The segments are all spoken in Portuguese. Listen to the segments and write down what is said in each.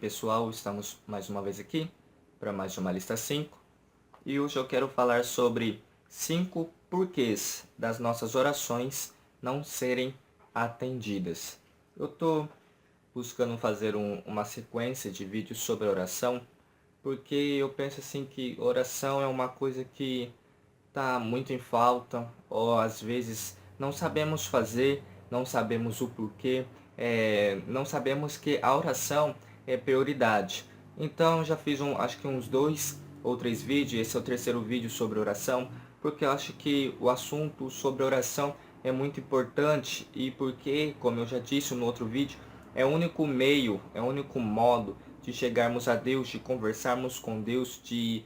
pessoal, estamos mais uma vez aqui para mais uma lista 5 e hoje eu quero falar sobre 5 porquês das nossas orações não serem atendidas. Eu estou buscando fazer uma sequência de vídeos sobre oração porque eu penso assim que oração é uma coisa que está muito em falta, ou às vezes não sabemos fazer, não sabemos o porquê, não sabemos que a oração é prioridade. Então já fiz acho que uns 2 ou 3 vídeos, esse é o terceiro vídeo sobre oração, porque eu acho que o assunto sobre oração é muito importante e porque, como eu já disse no outro vídeo, é o único meio, é o único modo de chegarmos a Deus, de conversarmos com Deus, de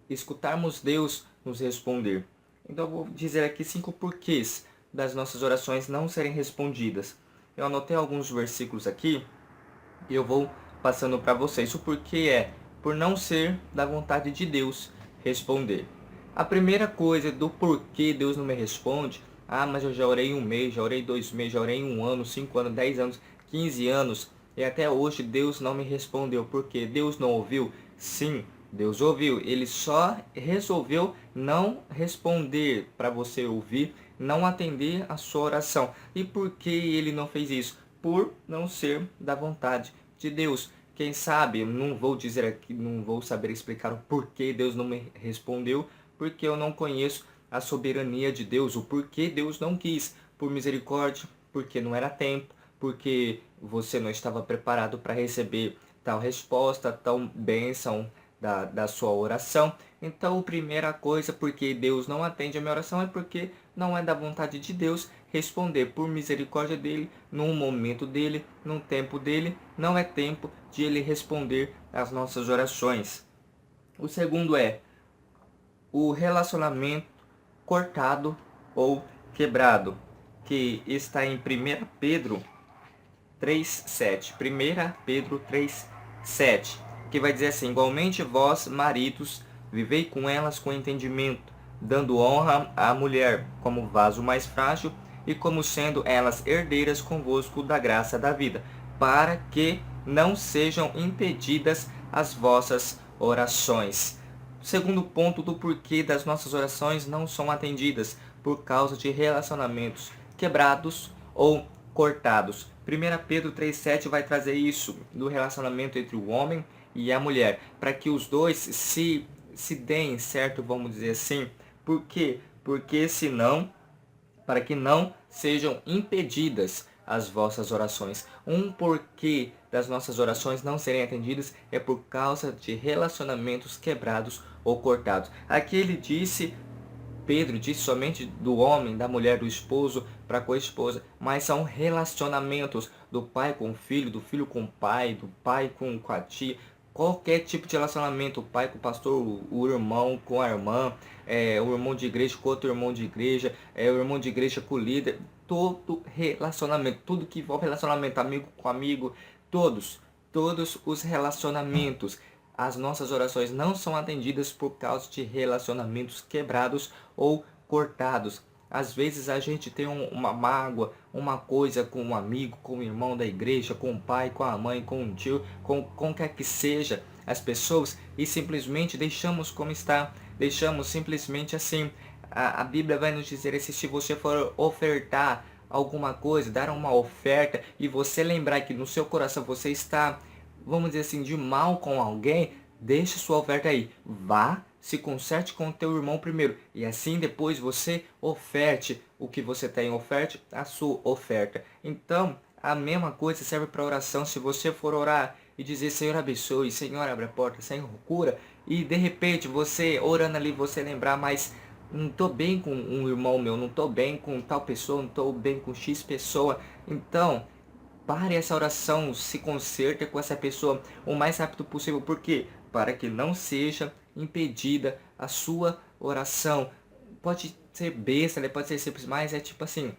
escutarmos Deus nos responder. Então eu vou dizer aqui 5 porquês das nossas orações não serem respondidas. Eu anotei alguns versículos aqui e eu vou passando para vocês. O porquê é por não ser da vontade de Deus responder. A primeira coisa do porquê Deus não me responde: mas eu já orei 1 mês, já orei 2 meses, já orei 1 ano, 5 anos, 10 anos, 15 anos e até hoje Deus não me respondeu. Por quê? Deus não ouviu? Sim, Deus ouviu. Ele só resolveu não responder para você ouvir, não atender a sua oração. E por que ele não fez isso? Por não ser da vontade de Deus. Quem sabe, eu não vou dizer aqui, não vou saber explicar o porquê Deus não me respondeu, porque eu não conheço a soberania de Deus, o porquê Deus não quis. Por misericórdia, porque não era tempo, porque você não estava preparado para receber tal resposta, tal bênção da sua oração. Então, a primeira coisa, porque Deus não atende a minha oração, é porque não é da vontade de Deus responder. Por misericórdia dele, num momento dele, num tempo dele, não é tempo de ele responder às nossas orações. O segundo é o relacionamento cortado ou quebrado, que está em 1 Pedro 3,7. 1 Pedro 3,7, que vai dizer assim: igualmente vós, maridos, vivei com elas com entendimento, dando honra à mulher como vaso mais frágil e como sendo elas herdeiras convosco da graça da vida, para que não sejam impedidas as vossas orações. Segundo ponto do porquê das nossas orações não são atendidas: por causa de relacionamentos quebrados ou cortados. 1 Pedro 3,7 vai trazer isso do relacionamento entre o homem e a mulher, para que os dois se deem certo, vamos dizer assim. Por quê? Porque senão, para que não sejam impedidas as vossas orações. Um porquê das nossas orações não serem atendidas é por causa de relacionamentos quebrados ou cortados. Aqui ele disse, Pedro disse somente do homem, da mulher, do esposo para com a esposa, mas são relacionamentos do pai com o filho, do filho com o pai, do pai com a tia, qualquer tipo de relacionamento, o pai com o pastor, o irmão com a irmã, o irmão de igreja com outro irmão de igreja, o irmão de igreja com o líder, todo relacionamento, tudo que envolve relacionamento, amigo com amigo, todos os relacionamentos. As nossas orações não são atendidas por causa de relacionamentos quebrados ou cortados. Às vezes a gente tem uma mágoa, uma coisa com um amigo, com o irmão da igreja, com o pai, com a mãe, com o tio, com quer que seja as pessoas, e simplesmente deixamos como está, deixamos simplesmente assim. A Bíblia vai nos dizer assim: se você for ofertar alguma coisa, dar uma oferta, e você lembrar que no seu coração você está, vamos dizer assim, de mal com alguém, deixa sua oferta aí. Vá, se conserte com o teu irmão primeiro. E assim depois você oferte o que você tem, oferte a sua oferta. Então, a mesma coisa serve para oração. Se você for orar e dizer: Senhor abençoe, Senhor abre a porta, Senhor cura, e de repente você orando ali, você lembrar: mas não estou bem com um irmão meu, não estou bem com tal pessoa, não estou bem com X pessoa. Então, pare essa oração, se conserte com essa pessoa o mais rápido possível. Por quê? Para que não seja impedida a sua oração. Pode ser besta, pode ser simples, mas é tipo assim: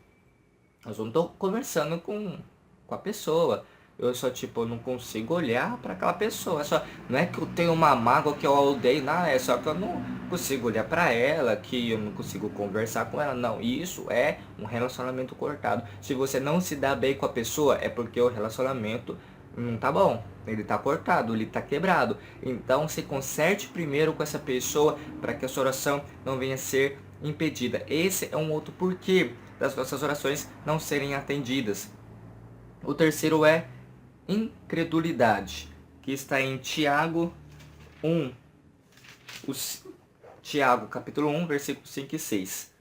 eu não estou conversando com a pessoa. Eu só, eu não consigo olhar para aquela pessoa. Não é que eu tenho uma mágoa, que eu a odeio, não. É só que eu não consigo olhar para ela, que eu não consigo conversar com ela. Não, isso é um relacionamento cortado. Se você não se dá bem com a pessoa, é porque o relacionamento não tá bom, ele tá cortado, ele tá quebrado. Então se conserte primeiro com essa pessoa para que a sua oração não venha a ser impedida. Esse é um outro porquê das nossas orações não serem atendidas. O terceiro é incredulidade, que está em Tiago 1, Tiago capítulo 1, versículos 5 e 6,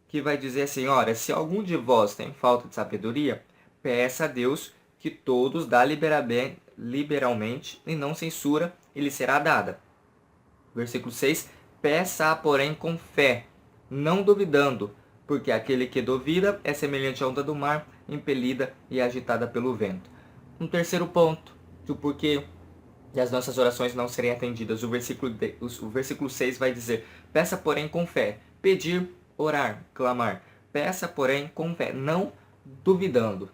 que vai dizer assim: ora, se algum de vós tem falta de sabedoria, peça a Deus, que todos dá liberalmente e não censura, e lhe será dada. Versículo 6, peça, porém, com fé, não duvidando, porque aquele que duvida é semelhante à onda do mar, impelida e agitada pelo vento. Um terceiro ponto do porquê as nossas orações não serem atendidas. O versículo 6 vai dizer: peça, porém, com fé. Pedir, orar, clamar. Peça, porém, com fé, não duvidando.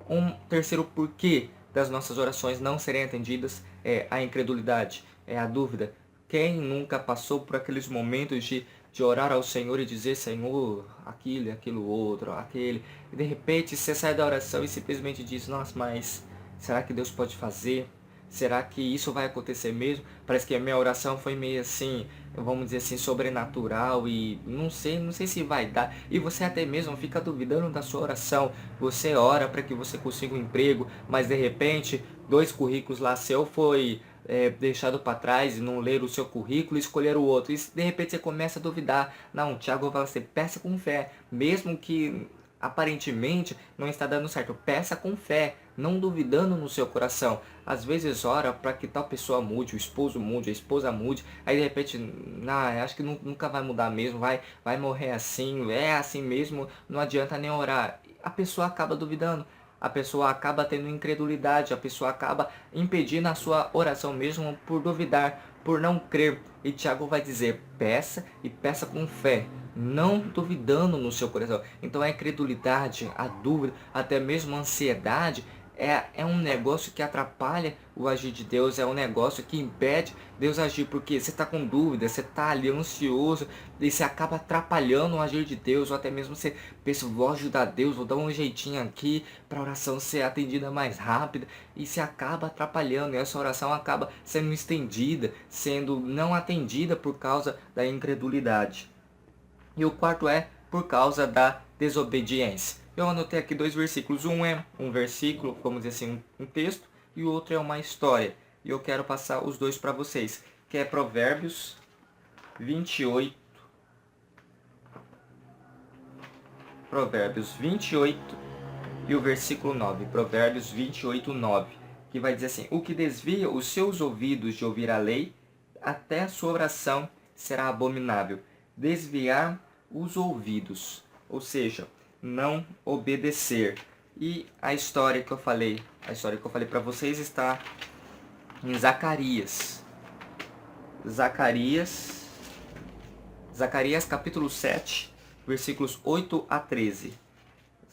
Um terceiro porquê das nossas orações não serem atendidas é a incredulidade, é a dúvida. Quem nunca passou por aqueles momentos de orar ao Senhor e dizer: Senhor, aquilo outro, aquele. E de repente você sai da oração e simplesmente diz: nossa, mas será que Deus pode fazer? Será que isso vai acontecer mesmo? Parece que a minha oração foi meio assim, vamos dizer assim, sobrenatural e não sei se vai dar. E você até mesmo fica duvidando da sua oração. Você ora para que você consiga um emprego, mas de repente 2 currículos lá seu foi deixado para trás e não ler o seu currículo e escolher o outro. E de repente você começa a duvidar. Não, Tiago fala assim: peça com fé, mesmo que aparentemente não está dando certo. Peça com fé, não duvidando no seu coração. Às vezes ora para que tal pessoa mude, o esposo mude, a esposa mude, aí de repente, acho que nunca vai mudar mesmo, vai morrer assim, é assim mesmo, não adianta nem orar. A pessoa acaba duvidando, a pessoa acaba tendo incredulidade, a pessoa acaba impedindo a sua oração mesmo por duvidar, por não crer. E Tiago vai dizer: peça e peça com fé, não duvidando no seu coração. Então a incredulidade, a dúvida, até mesmo a ansiedade é um negócio que atrapalha o agir de Deus, é um negócio que impede Deus agir, porque você está com dúvida, você está ali ansioso, e você acaba atrapalhando o agir de Deus, ou até mesmo você pensa: vou ajudar Deus, vou dar um jeitinho aqui para a oração ser atendida mais rápida, e você acaba atrapalhando, e essa oração acaba sendo estendida, sendo não atendida por causa da incredulidade. E o quarto é por causa da desobediência. Eu anotei aqui 2 versículos. Um é um versículo, vamos dizer assim, um texto, e o outro é uma história. E eu quero passar os dois para vocês, que é Provérbios 28. Provérbios 28 e o versículo 9. Provérbios 28, 9. Que vai dizer assim: o que desvia os seus ouvidos de ouvir a lei, até a sua oração será abominável. Desviar os ouvidos, ou seja, não obedecer. E a história que eu falei para vocês está em Zacarias. Zacarias capítulo 7, versículos 8 a 13.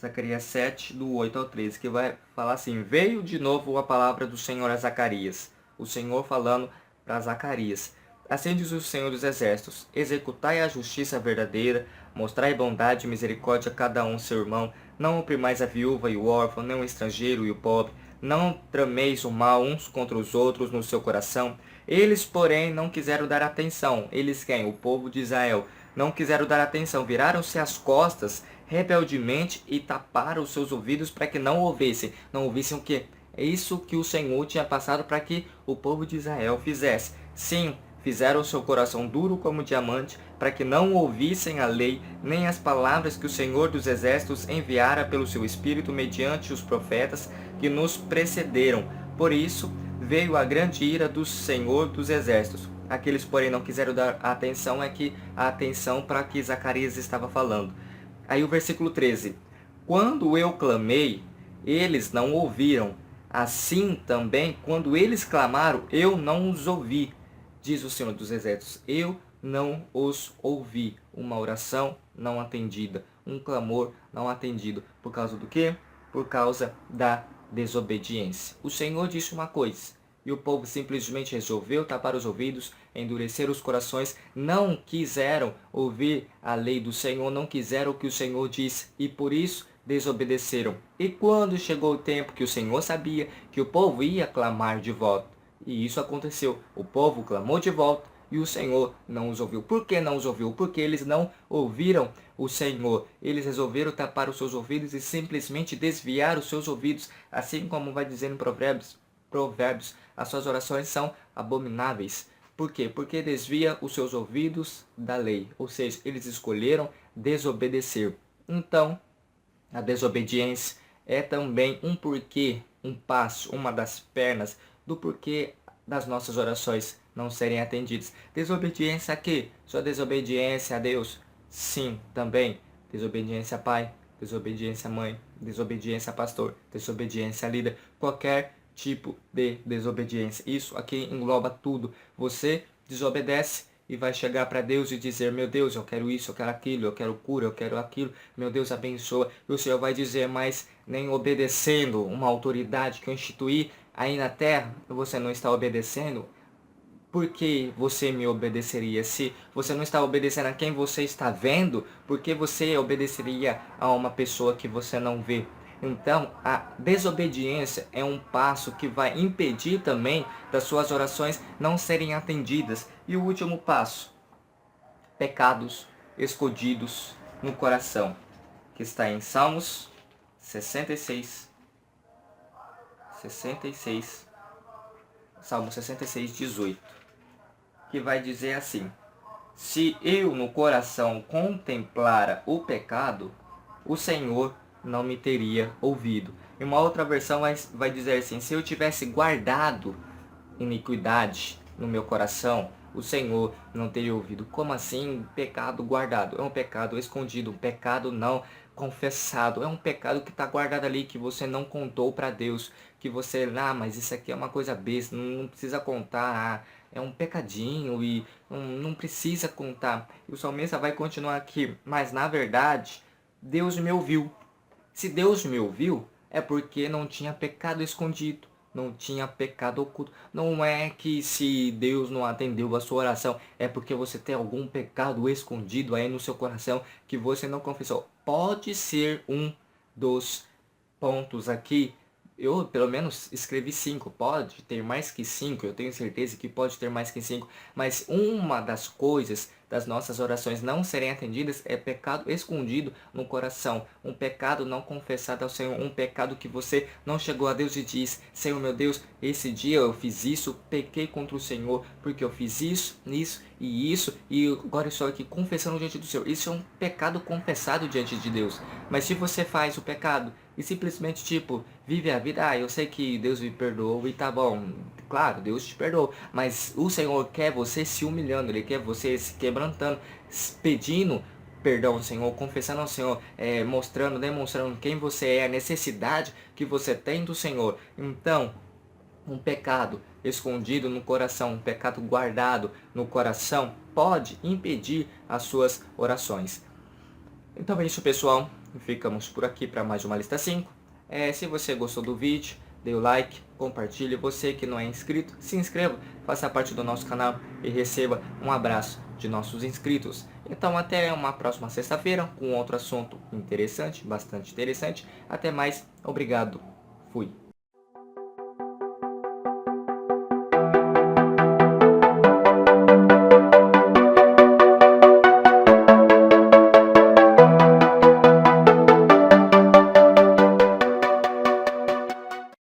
Zacarias 7, do 8 ao 13, que vai falar assim: veio de novo a palavra do Senhor a Zacarias. O Senhor falando para Zacarias: assim diz o Senhor dos Exércitos: executai a justiça verdadeira, mostrai bondade e misericórdia a cada um seu irmão, não oprimais a viúva e o órfão, nem o estrangeiro e o pobre, não trameis o mal uns contra os outros no seu coração. Eles, porém, não quiseram dar atenção. Eles quem? O povo de Israel. Não quiseram dar atenção, viraram-se as costas rebeldemente e taparam os seus ouvidos para que não ouvissem. Não ouvissem o quê? É isso que o Senhor tinha passado para que o povo de Israel fizesse. Sim, fizeram o seu coração duro como diamante, para que não ouvissem a lei, nem as palavras que o Senhor dos Exércitos enviara pelo seu Espírito mediante os profetas que nos precederam. Por isso veio a grande ira do Senhor dos Exércitos. Aqueles, porém, não quiseram dar atenção, a atenção para que Zacarias estava falando. Aí o versículo 13. Quando eu clamei, eles não ouviram. Assim também, quando eles clamaram, eu não os ouvi. Diz o Senhor dos Exércitos: eu não os ouvi. Uma oração não atendida, um clamor não atendido. Por causa do quê? Por causa da desobediência. O Senhor disse uma coisa, e o povo simplesmente resolveu tapar os ouvidos, endurecer os corações, não quiseram ouvir a lei do Senhor, não quiseram o que o Senhor disse, e por isso desobedeceram. E quando chegou o tempo que o Senhor sabia que o povo ia clamar de volta, e isso aconteceu, o povo clamou de volta e o Senhor não os ouviu. Por que não os ouviu? Porque eles não ouviram o Senhor. Eles resolveram tapar os seus ouvidos e simplesmente desviar os seus ouvidos, assim como vai dizer em Provérbios, as suas orações são abomináveis. Por quê? Porque desvia os seus ouvidos da lei. Ou seja, eles escolheram desobedecer. Então, a desobediência é também um porquê, um passo, uma das pernas do porquê das nossas orações não serem atendidas. Desobediência a quê? Sua desobediência a Deus? Sim, também. Desobediência a pai, desobediência a mãe, desobediência a pastor, desobediência a líder. Qualquer tipo de desobediência. Isso aqui engloba tudo. Você desobedece e vai chegar para Deus e dizer: meu Deus, eu quero isso, eu quero aquilo, eu quero cura, eu quero aquilo, meu Deus, abençoa. E o Senhor vai dizer: mas nem obedecendo uma autoridade que eu instituí aí na terra, você não está obedecendo. Por que você me obedeceria? Se você não está obedecendo a quem você está vendo, por que você obedeceria a uma pessoa que você não vê? Então, a desobediência é um passo que vai impedir também das suas orações não serem atendidas. E o último passo, pecados escondidos no coração, que está em Salmos 66, Salmo 66, 18, que vai dizer assim: se eu no coração contemplara o pecado, o Senhor não me teria ouvido. E uma outra versão vai dizer assim: se eu tivesse guardado iniquidade no meu coração, o Senhor não teria ouvido. Como assim pecado guardado? É um pecado escondido, um pecado não confessado. É um pecado que está guardado ali, que você não contou para Deus. Que você, mas isso aqui é uma coisa besta, não precisa contar. É um pecadinho e não precisa contar. E o salmista vai continuar aqui: mas na verdade, Deus me ouviu. Se Deus me ouviu, é porque não tinha pecado escondido, não tinha pecado oculto. Não é que se Deus não atendeu a sua oração, é porque você tem algum pecado escondido aí no seu coração que você não confessou. Pode ser um dos pontos aqui. Eu, pelo menos, escrevi 5. Pode ter mais que 5. Eu tenho certeza que pode ter mais que 5. Mas uma das coisas das nossas orações não serem atendidas é pecado escondido no coração. Um pecado não confessado ao Senhor. Um pecado que você não chegou a Deus e diz: Senhor meu Deus, esse dia eu fiz isso, pequei contra o Senhor, porque eu fiz isso, e agora estou aqui confessando diante do Senhor. Isso é um pecado confessado diante de Deus. Mas se você faz o pecado e simplesmente vive a vida: eu sei que Deus me perdoou e tá bom, claro, Deus te perdoou, mas o Senhor quer você se humilhando, Ele quer você se quebrantando, pedindo perdão ao Senhor, confessando ao Senhor, demonstrando quem você é, a necessidade que você tem do Senhor. Então, um pecado escondido no coração, um pecado guardado no coração, pode impedir as suas orações. Então é isso, pessoal. Ficamos por aqui para mais uma lista 5. Se você gostou do vídeo, dê o like, compartilhe. Você que não é inscrito, se inscreva, faça parte do nosso canal e receba um abraço de nossos inscritos. Então até uma próxima sexta-feira com outro assunto interessante, bastante interessante. Até mais, obrigado, fui.